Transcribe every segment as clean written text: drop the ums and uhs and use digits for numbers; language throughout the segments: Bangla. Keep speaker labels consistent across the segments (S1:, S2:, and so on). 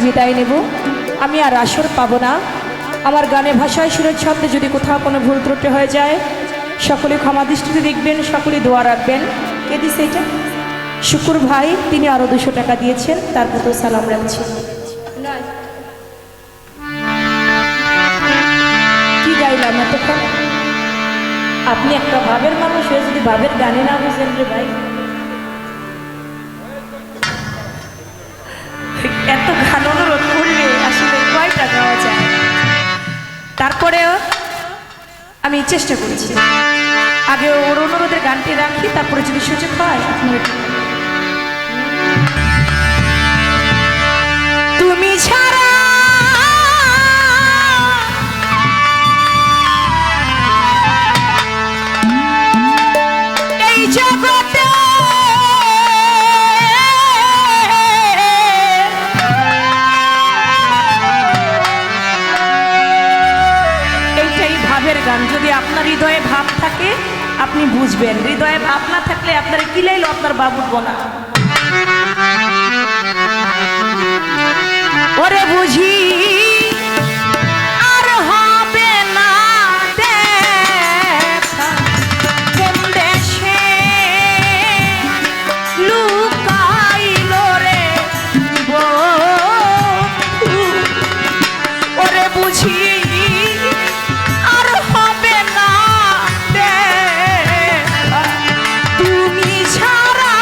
S1: বিদায় নেব। আমি আর আসর পাবো না। আমার গানে ভাষায় সুরের ছন্দে যদি কোথাও কোনো ভুল ত্রুটি হয়ে যায়, সকলে ক্ষমা দৃষ্টিতে দেখবেন, সকলে দোয়া রাখবেন। কে দিছে এটা? শুকুর ভাই, তিনি আরও 200 টাকা দিয়েছেন, তার প্রতি সালাম রাখছি। কি গাইলাম এতক্ষণ? আপনি একটা ভাবের মানুষ হয়ে যদি ভাবের গানে না বুঝেন রে ভাই, এত গান অনুরোধ করলে আসলে কয়টা গাওয়া যায়? তারপরেও আমি চেষ্টা করেছি, আগে ওর অনুরোধের গানটি রাখি, তারপরে যদি সুযোগ হয় তুমি ছাড়া এই জগতে গান। যদি আপনার হৃদয়ে ভাব থাকে আপনি বুঝবেন, হৃদয়ে ভাব না থাকলে আপনার কি লাইলো আপনার বাপ উঠবো না। ওরে বুঝি আর হবে না দেখা, কোন দেশে লুকাইলো রে বন্ধু। ওরে বুঝি তুমি ছাড়া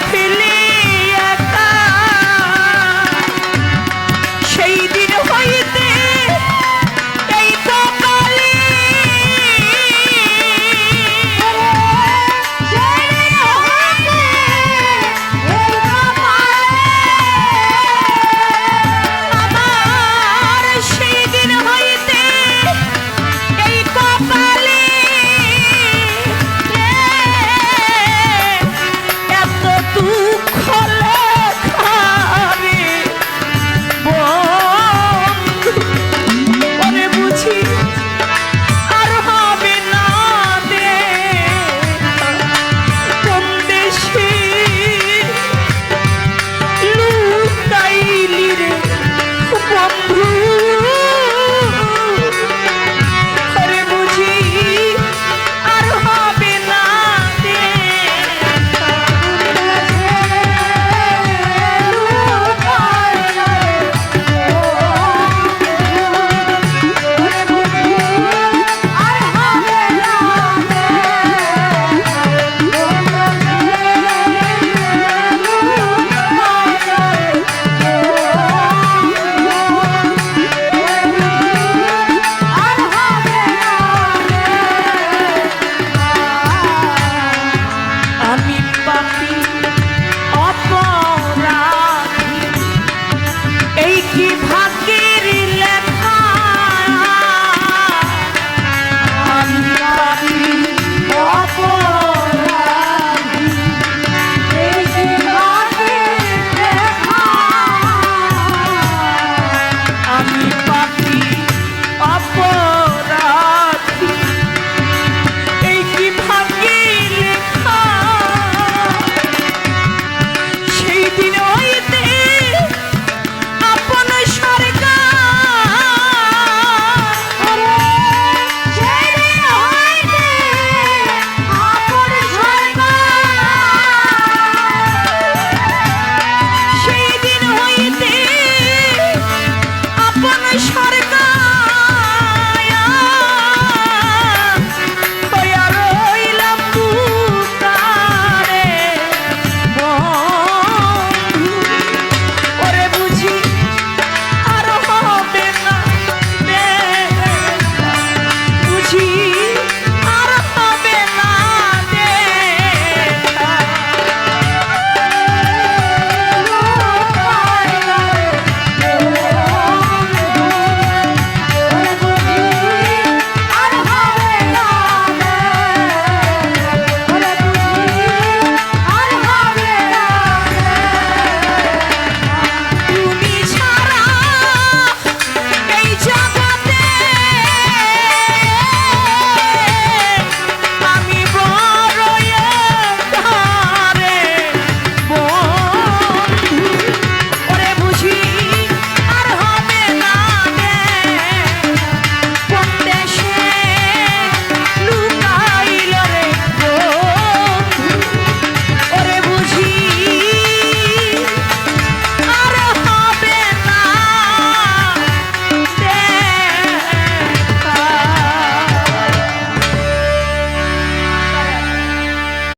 S1: ফেলে